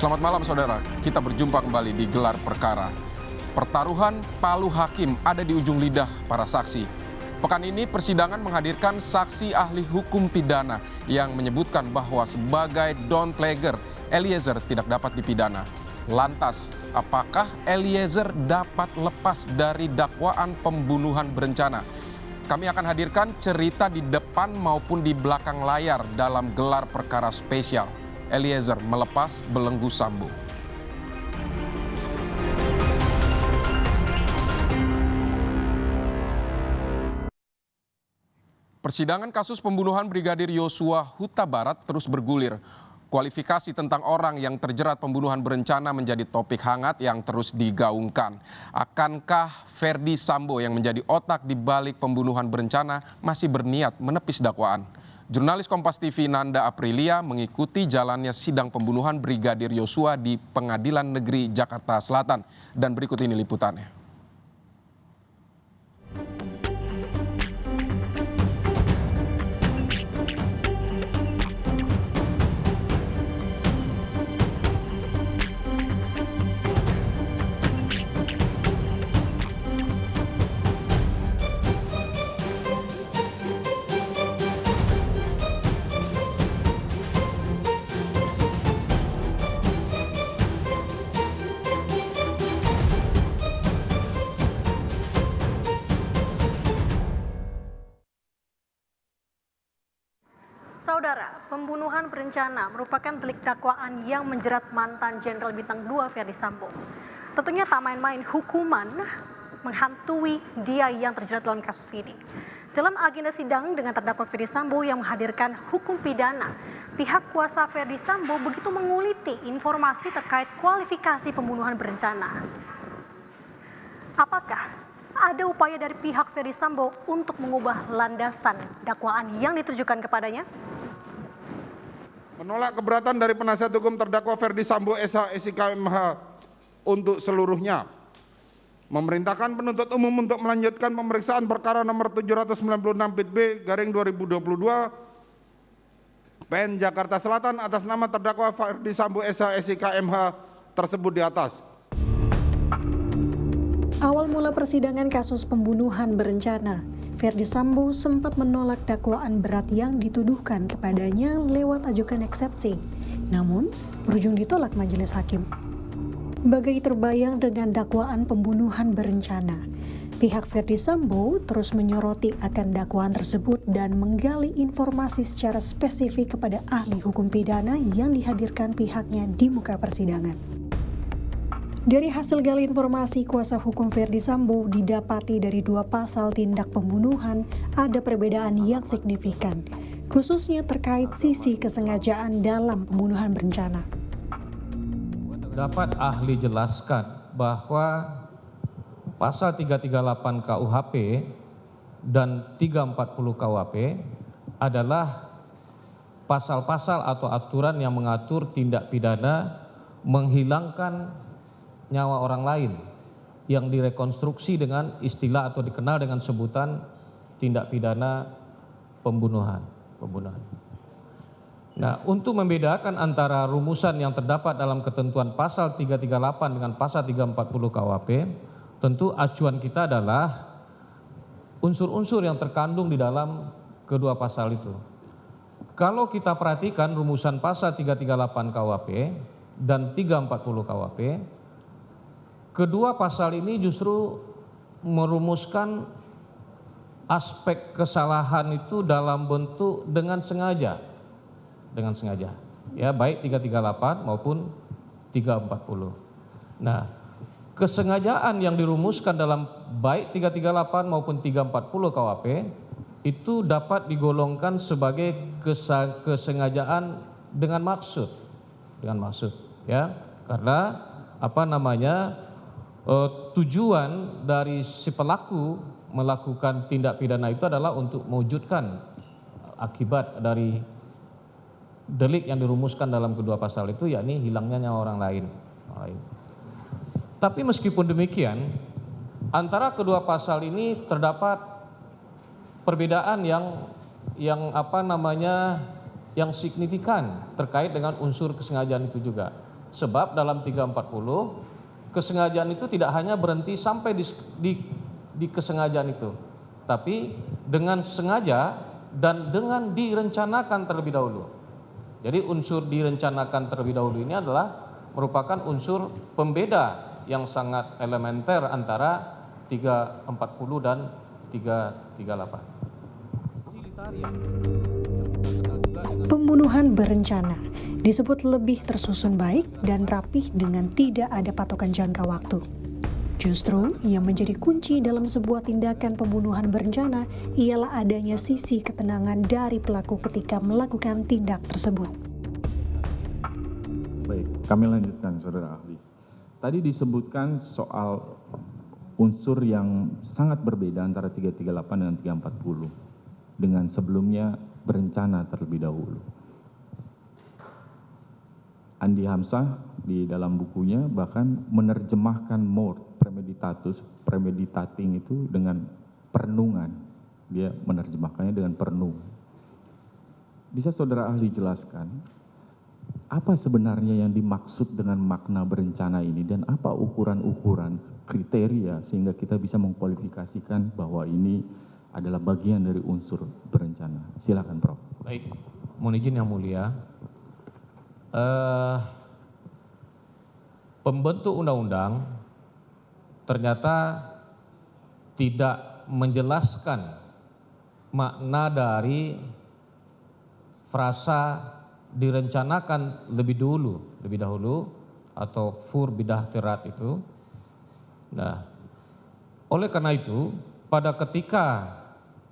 Selamat malam saudara, kita berjumpa kembali di Gelar Perkara. Pertaruhan palu hakim ada di ujung lidah para saksi. Pekan ini persidangan menghadirkan saksi ahli hukum pidana yang menyebutkan bahwa sebagai Don Pleger, Eliezer tidak dapat dipidana. Lantas, apakah Eliezer dapat lepas dari dakwaan pembunuhan berencana? Kami akan hadirkan cerita di depan maupun di belakang layar dalam Gelar Perkara spesial. Eliezer melepas belenggu Sambo. Persidangan kasus pembunuhan Brigadir Yosua Huta Barat terus bergulir. Kualifikasi tentang orang yang terjerat pembunuhan berencana menjadi topik hangat yang terus digaungkan. Akankah Ferdi Sambo yang menjadi otak di balik pembunuhan berencana masih berniat menepis dakwaan? Jurnalis Kompas TV Nanda Aprilia mengikuti jalannya sidang pembunuhan Brigadir Yosua di Pengadilan Negeri Jakarta Selatan. Dan berikut ini liputannya. Saudara, pembunuhan berencana merupakan delik dakwaan yang menjerat mantan Jenderal Bintang 2 Ferdi Sambo. Tentunya tak main-main hukuman menghantui dia yang terjerat dalam kasus ini. Dalam agenda sidang dengan terdakwa Ferdi Sambo yang menghadirkan hukum pidana, pihak kuasa Ferdi Sambo begitu menguliti informasi terkait kualifikasi pembunuhan berencana. Apakah ada upaya dari pihak Ferdi Sambo untuk mengubah landasan dakwaan yang ditujukan kepadanya? Menolak keberatan dari penasihat hukum terdakwa Ferdi Sambo SH SIK MH untuk seluruhnya. Memerintahkan penuntut umum untuk melanjutkan pemeriksaan perkara nomor 796/B/2022 PN Jakarta Selatan atas nama terdakwa Ferdi Sambo SH SIK MH tersebut di atas. Awal mula persidangan kasus pembunuhan berencana, Ferdi Sambo sempat menolak dakwaan berat yang dituduhkan kepadanya lewat ajukan eksepsi. Namun, berujung ditolak majelis hakim. Bagai terbayang dengan dakwaan pembunuhan berencana, pihak Ferdi Sambo terus menyoroti akan dakwaan tersebut dan menggali informasi secara spesifik kepada ahli hukum pidana yang dihadirkan pihaknya di muka persidangan. Dari hasil gali informasi, kuasa hukum Ferdi Sambo didapati dari 2 pasal tindak pembunuhan ada perbedaan yang signifikan, khususnya terkait sisi kesengajaan dalam pembunuhan berencana. Dapat ahli jelaskan bahwa pasal 338 KUHP dan 340 KUHP adalah pasal-pasal atau aturan yang mengatur tindak pidana menghilangkan nyawa orang lain yang direkonstruksi dengan istilah atau dikenal dengan sebutan tindak pidana pembunuhan. Nah, untuk membedakan antara rumusan yang terdapat dalam ketentuan pasal 338 dengan pasal 340 KUHP, tentu acuan kita adalah unsur-unsur yang terkandung di dalam kedua pasal itu. Kalau kita perhatikan rumusan pasal 338 KUHP dan 340 KUHP, kedua pasal ini justru merumuskan aspek kesalahan itu dalam bentuk dengan sengaja. Ya, baik 338 maupun 340. Nah, kesengajaan yang dirumuskan dalam baik 338 maupun 340 KUHP itu dapat digolongkan sebagai kesengajaan dengan maksud, ya. Karena tujuan dari si pelaku melakukan tindak pidana itu adalah untuk mewujudkan akibat dari delik yang dirumuskan dalam kedua pasal itu, yakni hilangnya nyawa orang lain. Tapi meskipun demikian, antara kedua pasal ini terdapat perbedaan yang signifikan terkait dengan unsur kesengajaan itu juga. Sebab dalam 340 kesengajaan itu tidak hanya berhenti sampai di kesengajaan itu, tapi dengan sengaja dan dengan direncanakan terlebih dahulu. Jadi unsur direncanakan terlebih dahulu ini adalah merupakan unsur pembeda yang sangat elementer antara 340 dan 338. Pembunuhan berencana disebut lebih tersusun baik dan rapih dengan tidak ada patokan jangka waktu. Justru yang menjadi kunci dalam sebuah tindakan pembunuhan berencana ialah adanya sisi ketenangan dari pelaku ketika melakukan tindak tersebut. Baik, kami lanjutkan, Saudara Ahli. Tadi disebutkan soal unsur yang sangat berbeda antara 338 dengan 340. Dengan sebelumnya berencana terlebih dahulu. Andi Hamzah di dalam bukunya bahkan menerjemahkan mord, premeditating itu dengan perenungan. Dia menerjemahkannya dengan perenungan. Bisa Saudara Ahli jelaskan apa sebenarnya yang dimaksud dengan makna berencana ini dan apa ukuran-ukuran kriteria sehingga kita bisa mengkualifikasikan bahwa ini adalah bagian dari unsur berencana. Silakan, Prof. Baik, mohon izin Yang Mulia. Pembentuk undang-undang ternyata tidak menjelaskan makna dari frasa direncanakan lebih dahulu atau fur bidah tirat itu. Nah, oleh karena itu pada ketika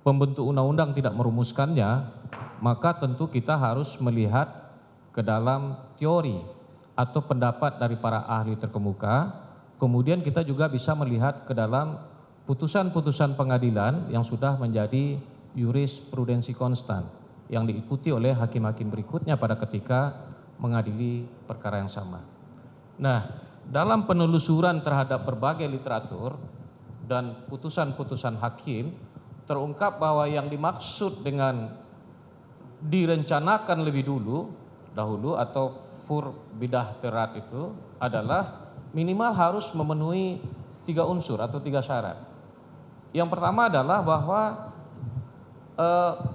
pembentuk undang-undang tidak merumuskannya, maka tentu kita harus melihat ke dalam teori atau pendapat dari para ahli terkemuka. Kemudian kita juga bisa melihat ke dalam putusan-putusan pengadilan yang sudah menjadi jurisprudensi konstan yang diikuti oleh hakim-hakim berikutnya pada ketika mengadili perkara yang sama. Nah, dalam penelusuran terhadap berbagai literatur dan putusan-putusan hakim, terungkap bahwa yang dimaksud dengan direncanakan lebih dahulu atau fur bidah tirat itu adalah minimal harus memenuhi 3 unsur atau 3 syarat. Yang pertama adalah bahwa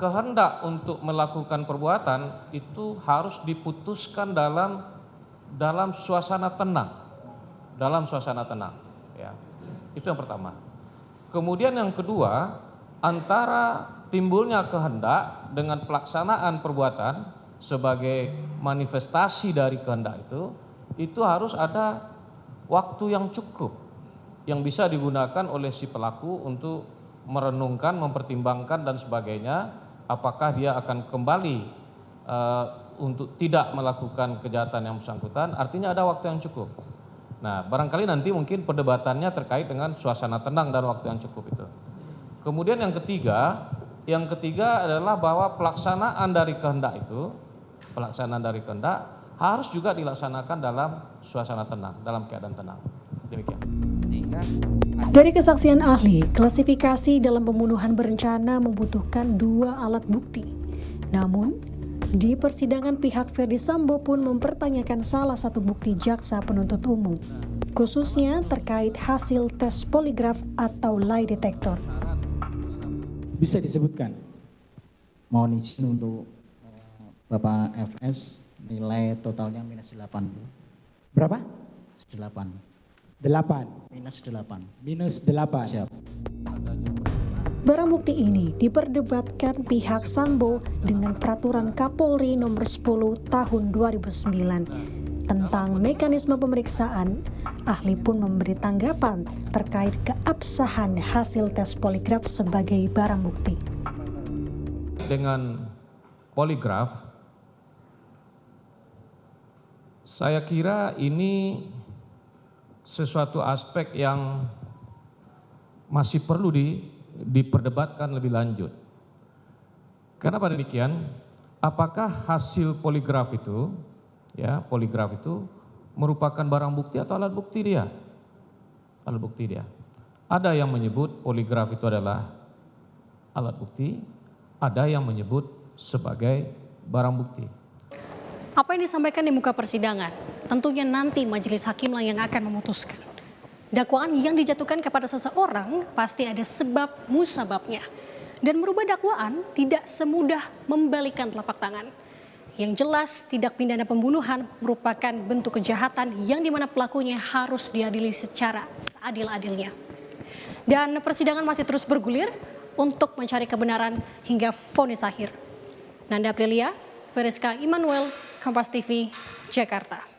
kehendak untuk melakukan perbuatan itu harus diputuskan dalam suasana tenang, ya. Itu yang pertama. Kemudian yang kedua, antara timbulnya kehendak dengan pelaksanaan perbuatan sebagai manifestasi dari kehendak itu harus ada waktu yang cukup yang bisa digunakan oleh si pelaku untuk merenungkan, mempertimbangkan dan sebagainya, apakah dia akan kembali untuk tidak melakukan kejahatan yang bersangkutan. Artinya ada waktu yang cukup. Nah, barangkali nanti mungkin perdebatannya terkait dengan suasana tenang dan waktu yang cukup itu. Kemudian yang ketiga adalah bahwa pelaksanaan dari kehendak harus juga dilaksanakan dalam suasana tenang, dalam keadaan tenang. Demikian. Dari kesaksian ahli, klasifikasi dalam pembunuhan berencana membutuhkan 2 alat bukti. Namun, di persidangan pihak Ferdi Sambo pun mempertanyakan salah satu bukti jaksa penuntut umum, khususnya terkait hasil tes poligraf atau lie detector. Bisa disebutkan? Mohon izin untuk Bapak FS, nilai totalnya -8. Berapa? 8. 8. -8. -8. Siap. Barang bukti ini diperdebatkan pihak Sambo dengan Peraturan Kapolri Nomor 10 Tahun 2009 tentang mekanisme pemeriksaan. Ahli pun memberi tanggapan terkait keabsahan hasil tes poligraf sebagai barang bukti. Dengan poligraf, saya kira ini sesuatu aspek yang masih perlu diperdebatkan lebih lanjut. Kenapa demikian? Apakah hasil poligraf itu merupakan barang bukti atau alat bukti dia? Alat bukti dia. Ada yang menyebut poligraf itu adalah alat bukti, ada yang menyebut sebagai barang bukti. Apa yang disampaikan di muka persidangan, tentunya nanti majelis hakimlah yang akan memutuskan. Dakwaan yang dijatuhkan kepada seseorang pasti ada sebab musababnya. Dan merubah dakwaan tidak semudah membalikan telapak tangan. Yang jelas, tindak pidana pembunuhan merupakan bentuk kejahatan yang dimana pelakunya harus diadili secara seadil-adilnya. Dan persidangan masih terus bergulir untuk mencari kebenaran hingga vonis akhir. Nanda Aprilia, Veriska Immanuel, Kompas TV, Jakarta.